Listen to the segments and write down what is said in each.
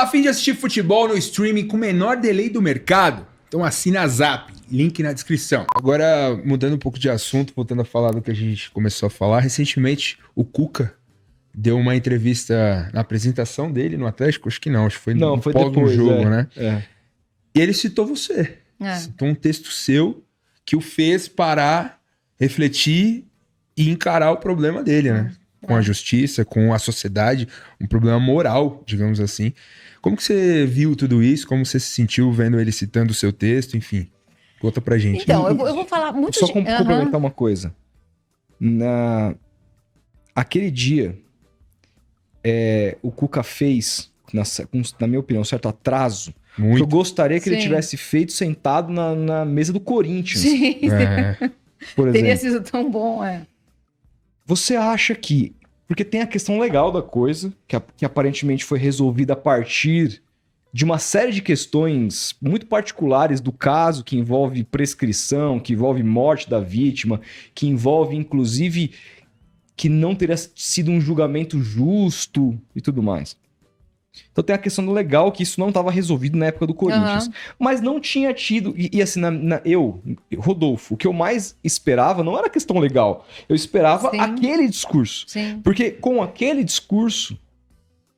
Tá a fim de assistir futebol no streaming com o menor delay do mercado? Então assina a Zap, link na descrição. Agora, mudando um pouco de assunto, voltando a falar do que a gente começou a falar, recentemente o Cuca deu uma entrevista na apresentação dele no Atlético, acho que foi Não, foi depois, do jogo, né? É. E ele citou você. Citou um texto seu que o fez parar, refletir e encarar o problema dele, né? Com a justiça, com a sociedade, um problema moral, digamos assim. Como que você viu tudo isso? Como você se sentiu vendo ele citando o seu texto? Enfim, conta pra gente. Então, eu vou falar muito Só complementar uma coisa. Aquele dia, o Cuca fez, na minha opinião, um certo atraso. Muito. Que eu gostaria que ele Sim. tivesse feito sentado na mesa do Corinthians. Sim, Por exemplo. teria sido tão bom, Você acha que... Porque tem a questão legal da coisa, que aparentemente foi resolvida a partir de uma série de questões muito particulares do caso, que envolve prescrição, que envolve morte da vítima, que envolve, inclusive, que não teria sido um julgamento justo e tudo mais. Então tem a questão do legal, que isso não estava resolvido na época do Corinthians. Mas não tinha tido... E assim, Rodolfo, o que eu mais esperava não era a questão legal. Eu esperava aquele discurso. Sim. Porque com aquele discurso...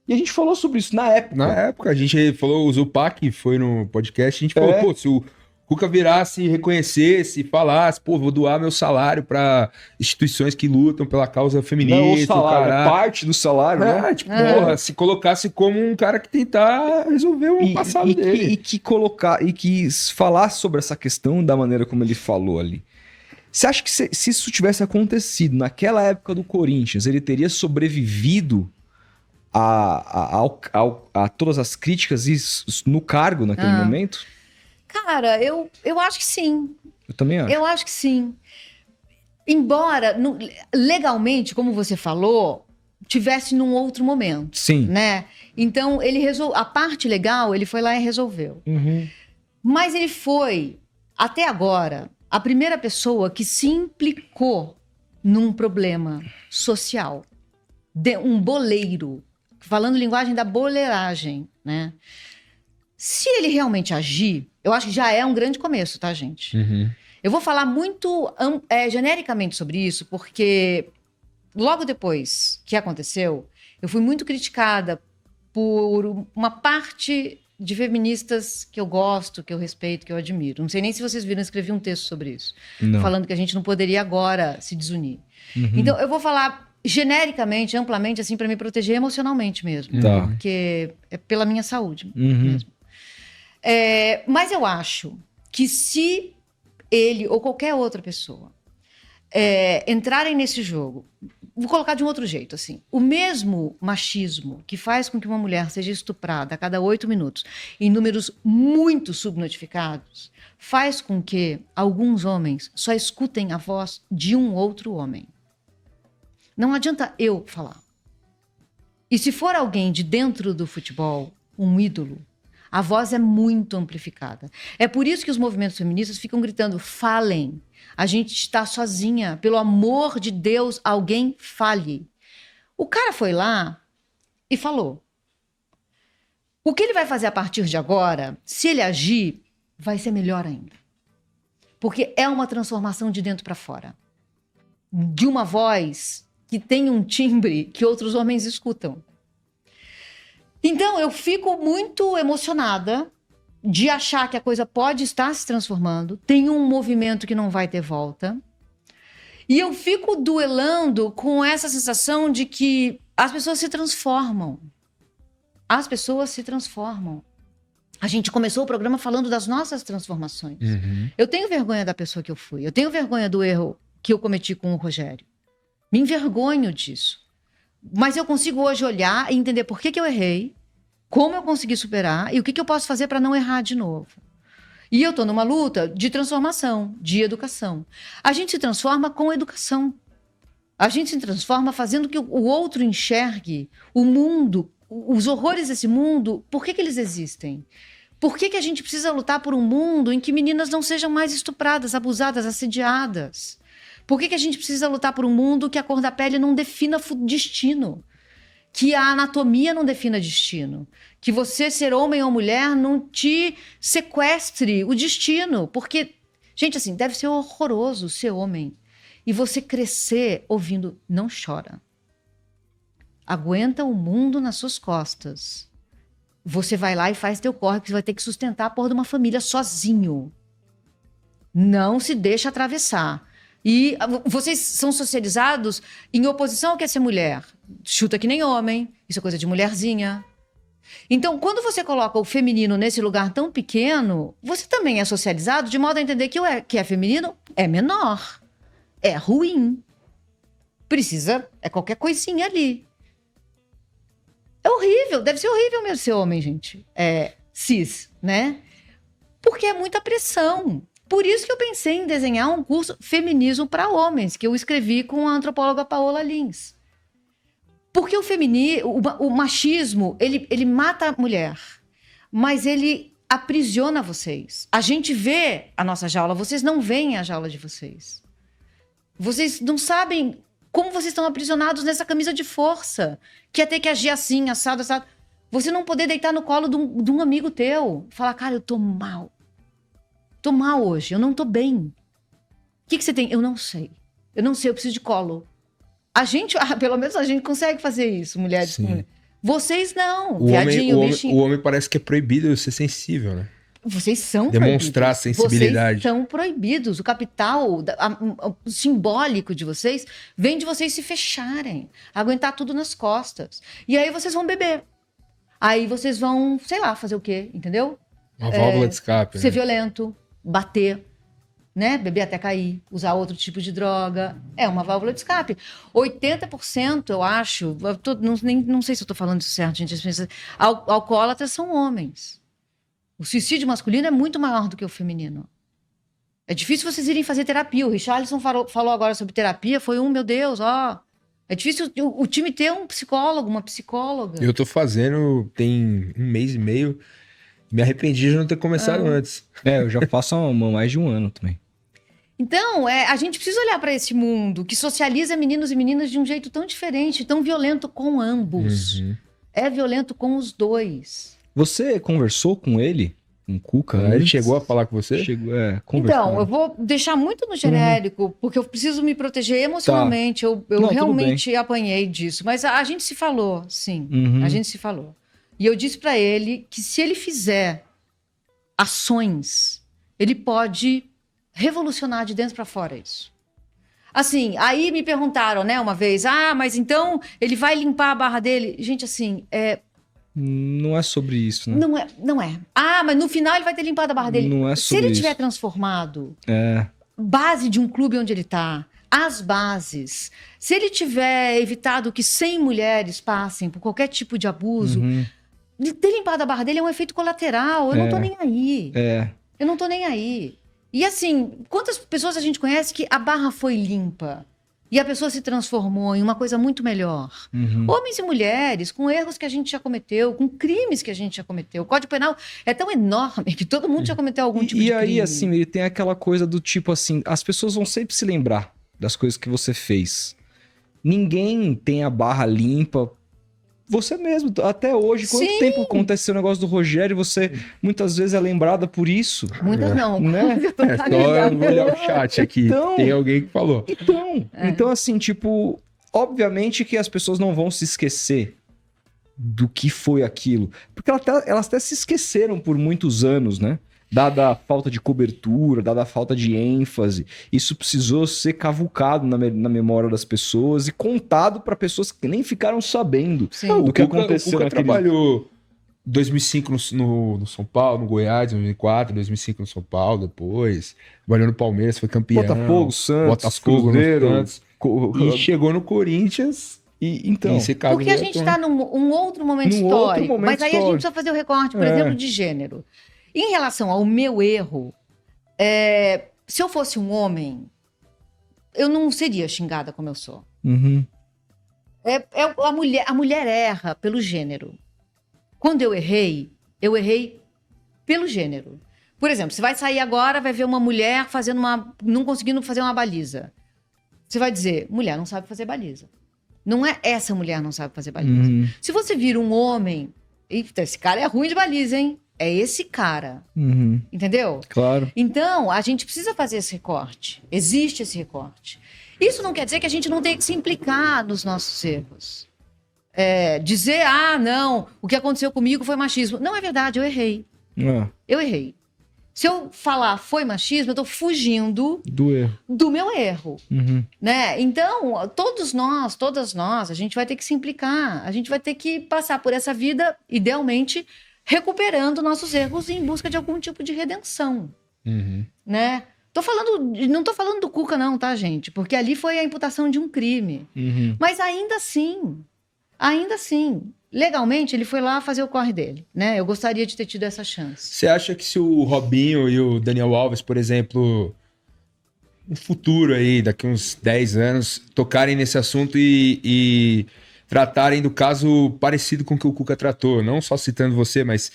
E a gente falou sobre isso na época. Na época, a gente falou, o Zupac foi no podcast, a gente falou, pô, se o Cuca virasse, reconhecesse, falasse, pô, vou doar meu salário pra instituições que lutam pela causa feminista. Não, o salário, é parte do salário, né? Tipo, porra, se colocasse como um cara que tentar resolver o passado dele. E que falasse sobre essa questão da maneira como ele falou ali. Você acha que se isso tivesse acontecido naquela época do Corinthians, ele teria sobrevivido a todas as críticas no cargo naquele momento? Cara, eu acho que sim. Eu também acho. Eu acho que sim. Embora, legalmente, como você falou, tivesse num outro momento. Sim. Né? Então, a parte legal, ele foi lá e resolveu. Uhum. Mas ele foi, até agora, a primeira pessoa que se implicou num problema social. Um boleiro. Falando linguagem da boleiragem, né? Se ele realmente agir, eu acho que já é um grande começo, tá, gente? Uhum. Eu vou falar muito genericamente sobre isso, porque logo depois que aconteceu, eu fui muito criticada por uma parte de feministas que eu gosto, que eu respeito, que eu admiro. Não sei nem se vocês viram, eu escrevi um texto sobre isso. Não. Falando que a gente não poderia agora se desunir. Uhum. Então, eu vou falar genericamente, amplamente, assim, para me proteger emocionalmente mesmo. Tá. Porque é pela minha saúde Uhum. mesmo. Mas eu acho que se ele ou qualquer outra pessoa entrarem nesse jogo, vou colocar de um outro jeito, assim, o mesmo machismo que faz com que uma mulher seja estuprada a cada 8 minutos, em números muito subnotificados, faz com que alguns homens só escutem a voz de um outro homem. Não adianta eu falar. E se for alguém de dentro do futebol, um ídolo, a voz é muito amplificada. É por isso que os movimentos feministas ficam gritando, falem. A gente está sozinha. Pelo amor de Deus, alguém fale. O cara foi lá e falou. O que ele vai fazer a partir de agora, se ele agir, vai ser melhor ainda. Porque é uma transformação de dentro para fora. De uma voz que tem um timbre que outros homens escutam. Então, eu fico muito emocionada de achar que a coisa pode estar se transformando, tem um movimento que não vai ter volta, e eu fico duelando com essa sensação de que as pessoas se transformam. As pessoas se transformam. A gente começou o programa falando das nossas transformações. Uhum. Eu tenho vergonha da pessoa que eu fui, eu tenho vergonha do erro que eu cometi com o Rogério. Me envergonho disso. Mas eu consigo hoje olhar e entender por que eu errei, como eu consegui superar e o que eu posso fazer para não errar de novo. E eu estou numa luta de transformação, de educação. A gente se transforma com educação. A gente se transforma fazendo que o outro enxergue o mundo, os horrores desse mundo, por que eles existem? Por que a gente precisa lutar por um mundo em que meninas não sejam mais estupradas, abusadas, assediadas? Por que a gente precisa lutar por um mundo que a cor da pele não defina destino? que a anatomia não defina destino. Que você ser homem ou mulher não te sequestre o destino. Porque, gente, assim, deve ser horroroso ser homem. E você crescer ouvindo, não chora. Aguenta o mundo nas suas costas. Você vai lá e faz teu corre, que você vai ter que sustentar a porra de uma família sozinho. Não se deixa atravessar. E vocês são socializados em oposição ao que é ser mulher. Chuta que nem homem, isso é coisa de mulherzinha. Então, quando você coloca o feminino nesse lugar tão pequeno, você também é socializado de modo a entender que o que é feminino é menor, é ruim. Precisa, é qualquer coisinha ali. É horrível, deve ser horrível mesmo ser homem, gente. É cis, né? Porque é muita pressão. Por isso que eu pensei em desenhar um curso Feminismo para Homens, que eu escrevi com a antropóloga Paola Lins. Porque o machismo, ele mata a mulher, mas ele aprisiona vocês. A gente vê a nossa jaula, vocês não veem a jaula de vocês. Vocês não sabem como vocês estão aprisionados nessa camisa de força, que é ter que agir assim, assado, assado. Você não poder deitar no colo de um amigo teu, falar, cara, eu tô mal. Tô mal hoje, eu não tô bem. O que você tem? Eu não sei, eu preciso de colo. A gente, pelo menos a gente consegue fazer isso, mulheres com mulheres. Vocês não. O homem parece que é proibido ser sensível, né? Vocês são demonstrar proibidos. sensibilidade. Vocês são proibidos. O capital o simbólico de vocês vem de vocês se fecharem, aguentar tudo nas costas. E aí vocês vão beber. Aí vocês vão, sei lá, fazer o quê, entendeu? Uma válvula de escape. Ser né? violento, bater, né? Beber até cair, usar outro tipo de droga. É uma válvula de escape. 80%, eu acho, não sei se eu estou falando isso certo, gente. Alcoólatras são homens. O suicídio masculino é muito maior do que o feminino. É difícil vocês irem fazer terapia. O Richarlison falou agora sobre terapia. Foi meu Deus, ó. É difícil o time ter um psicólogo, uma psicóloga. Eu tô fazendo tem 1 mês e meio. Me arrependi de não ter começado antes. Eu já faço há mais de 1 ano também. Então, a gente precisa olhar para esse mundo que socializa meninos e meninas de um jeito tão diferente, tão violento com ambos. Uhum. É violento com os dois. Você conversou com ele? Com o Cuca? Ele chegou a falar com você? Chegou, conversou. Então, eu vou deixar muito no genérico, porque eu preciso me proteger emocionalmente. Tá. Eu realmente apanhei disso. Mas a gente se falou, sim. Uhum. A gente se falou. E eu disse para ele que se ele fizer ações, ele pode revolucionar de dentro para fora isso. Assim, aí me perguntaram, né, uma vez, mas então ele vai limpar a barra dele? Gente, assim, não é sobre isso, né? Não é. Mas no final ele vai ter limpado a barra dele. Não é sobre Se ele isso. tiver transformado, base de um clube onde ele está, as bases, se ele tiver evitado que 100 mulheres passem por qualquer tipo de abuso, ter limpado a barra dele é um efeito colateral. Eu não tô nem aí. Eu não tô nem aí. E assim, quantas pessoas a gente conhece que a barra foi limpa e a pessoa se transformou em uma coisa muito melhor? Homens e mulheres, com erros que a gente já cometeu, com crimes que a gente já cometeu. O Código Penal é tão enorme que todo mundo já cometeu algum tipo de crime. E aí, assim, ele tem aquela coisa do tipo assim, as pessoas vão sempre se lembrar das coisas que você fez. Ninguém tem a barra limpa. Você mesmo, até hoje, quanto tempo aconteceu o negócio do Rogério, você muitas vezes é lembrada por isso? Muitas não. Né? Só olhar o chat aqui, Então, tem alguém que falou. Então, assim, tipo, obviamente que as pessoas não vão se esquecer do que foi aquilo. Porque elas até se esqueceram por muitos anos, né? Dada a falta de cobertura, dada a falta de ênfase. Isso precisou ser cavucado na memória das pessoas e contado para pessoas que nem ficaram sabendo do que aconteceu. O Cuca trabalhou 2005 no São Paulo, no Goiás, 2004, 2005 no São Paulo, depois. Trabalhou no Palmeiras, foi campeão. Botafogo, Santos, Botafogo, Cruzeiro. Santos. E chegou no Corinthians. Então, porque a gente está num outro momento histórico. Mas aí a gente precisa fazer o recorte, por exemplo, de gênero. Em relação ao meu erro, se eu fosse um homem, eu não seria xingada como eu sou. A mulher erra pelo gênero. Quando eu errei pelo gênero. Por exemplo, você vai sair agora, vai ver uma mulher não conseguindo fazer uma baliza. Você vai dizer, mulher não sabe fazer baliza. Não é essa mulher não sabe fazer baliza. Se você vira um homem... Eita, esse cara é ruim de baliza, hein? É esse cara. Entendeu? Claro. Então, a gente precisa fazer esse recorte. Existe esse recorte. Isso não quer dizer que a gente não tenha que se implicar nos nossos erros. Dizer, não, o que aconteceu comigo foi machismo. Não é verdade, eu errei. Eu errei. Se eu falar foi machismo, eu estou fugindo do meu erro. Né? Então, todas nós, a gente vai ter que se implicar. A gente vai ter que passar por essa vida, idealmente, recuperando nossos erros em busca de algum tipo de redenção. Né? Não tô falando do Cuca não, tá, gente? Porque ali foi a imputação de um crime. Mas ainda assim, legalmente, ele foi lá fazer o corre dele, né? Eu gostaria de ter tido essa chance. Você acha que se o Robinho e o Daniel Alves, por exemplo, no futuro aí, daqui uns 10 anos, tocarem nesse assunto e tratarem do caso parecido com o que o Cuca tratou, não só citando você, mas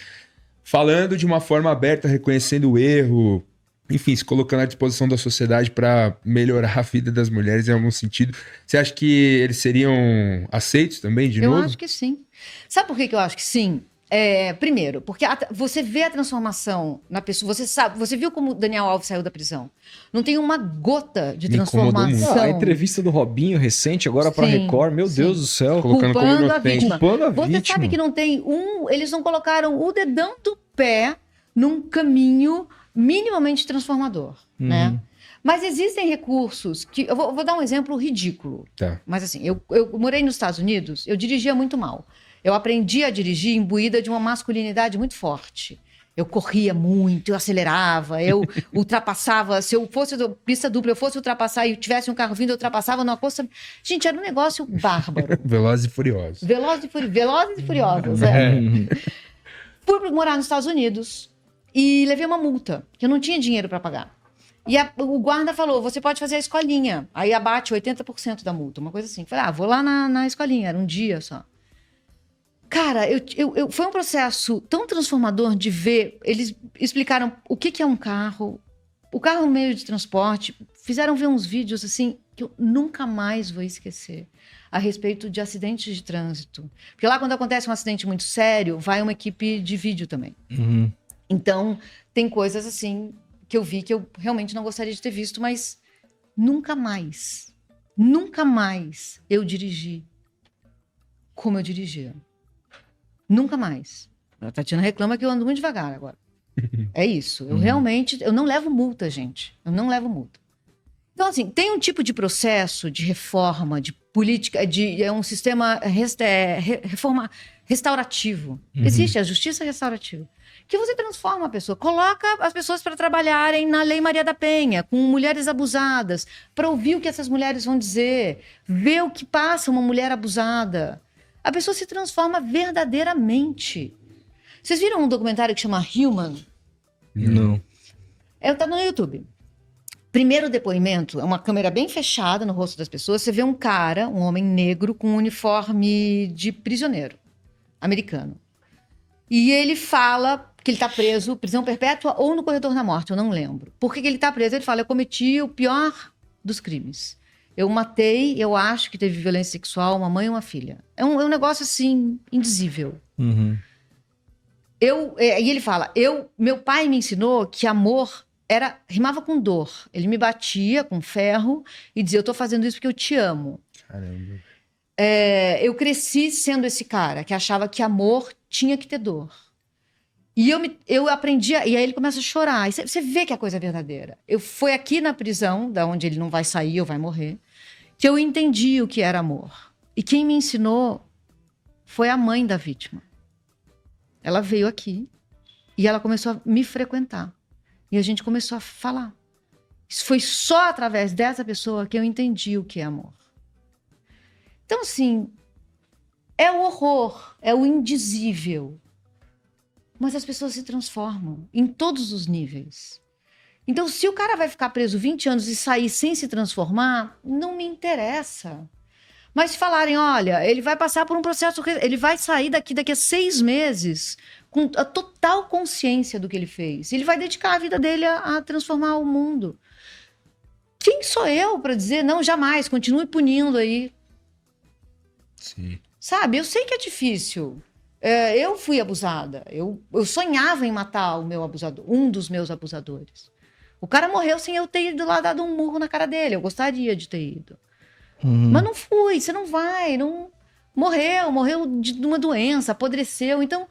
falando de uma forma aberta, reconhecendo o erro, enfim, se colocando à disposição da sociedade para melhorar a vida das mulheres em algum sentido, você acha que eles seriam aceitos também, de novo? Eu acho que sim. Sabe por que eu acho que sim? Primeiro, porque você vê a transformação na pessoa, você viu como o Daniel Alves saiu da prisão. Não tem uma gota de transformação. A entrevista do Robinho recente, agora para Record, meu Deus do céu. Colocando como culpando a vítima. Você sabe que não tem eles não colocaram o dedão do pé num caminho minimamente transformador, né? Mas existem recursos que... Eu vou dar um exemplo ridículo. Tá. Mas assim, eu morei nos Estados Unidos, eu dirigia muito mal. Eu aprendi a dirigir imbuída de uma masculinidade muito forte. Eu corria muito, eu acelerava, eu ultrapassava. Se eu fosse pista dupla, eu fosse ultrapassar e tivesse um carro vindo, eu ultrapassava no acostamento. Gente, era um negócio bárbaro. Velozes e Furiosos. Velozes e Furiosos, Fui morar nos Estados Unidos e levei uma multa, que eu não tinha dinheiro para pagar. E o guarda falou, você pode fazer a escolinha. Aí abate 80% da multa, uma coisa assim. Falei, vou lá na escolinha, era um dia só. Cara, foi um processo tão transformador de ver. Eles explicaram o que é um carro, o carro é um meio de transporte. Fizeram ver uns vídeos assim que eu nunca mais vou esquecer a respeito de acidentes de trânsito. Porque lá, quando acontece um acidente muito sério, vai uma equipe de vídeo também. Então, tem coisas assim que eu vi que eu realmente não gostaria de ter visto, mas nunca mais eu dirigi como eu dirigia. Nunca mais. A Tatiana reclama que eu ando muito devagar agora. É isso. Eu não levo multa, gente. Eu não levo multa. Então, assim, tem um tipo de processo de reforma, de política, é um sistema restaurativo. Existe a justiça restaurativa. Que você transforma a pessoa, coloca as pessoas para trabalharem na Lei Maria da Penha, com mulheres abusadas, para ouvir o que essas mulheres vão dizer, ver o que passa uma mulher abusada. A pessoa se transforma verdadeiramente. Vocês viram um documentário que chama Human? Não. Tá no YouTube. Primeiro depoimento, é uma câmera bem fechada no rosto das pessoas. Você vê um cara, um homem negro, com um uniforme de prisioneiro americano. E ele fala que ele está preso, prisão perpétua ou no corredor da morte, eu não lembro. Por que ele está preso? Ele fala, eu cometi o pior dos crimes. Eu matei, eu acho que teve violência sexual, uma mãe e uma filha. É um negócio, assim, indizível. E ele fala, meu pai me ensinou que amor rimava com dor. Ele me batia com ferro e dizia, eu tô fazendo isso porque eu te amo. Caramba. Eu cresci sendo esse cara que achava que amor tinha que ter dor. E eu aprendi, e aí ele começa a chorar. E você vê que a coisa é verdadeira. Foi aqui na prisão, da onde ele não vai sair ou vai morrer, que eu entendi o que era amor. E quem me ensinou foi a mãe da vítima. Ela veio aqui e ela começou a me frequentar. E a gente começou a falar. Isso foi só através dessa pessoa que eu entendi o que é amor. Então, assim, é o horror, é o indizível. Mas as pessoas se transformam em todos os níveis. Então, se o cara vai ficar preso 20 anos e sair sem se transformar, não me interessa. Mas se falarem, olha, ele vai passar por um processo, ele vai sair daqui a 6 meses com a total consciência do que ele fez. Ele vai dedicar a vida dele a transformar o mundo. Quem sou eu para dizer, não, jamais, continue punindo aí? Sim. Sabe? Eu sei que é difícil. Eu fui abusada. Eu sonhava em matar o meu abusador, um dos meus abusadores. O cara morreu sem eu ter ido lá dado um murro na cara dele. Eu gostaria de ter ido. Mas não fui, você não vai. Não... Morreu de uma doença, apodreceu. Então,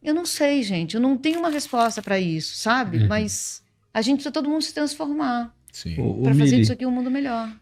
eu não sei, gente. Eu não tenho uma resposta para isso, sabe? Mas a gente precisa todo mundo se transformar Sim. para fazer disso aqui um mundo melhor.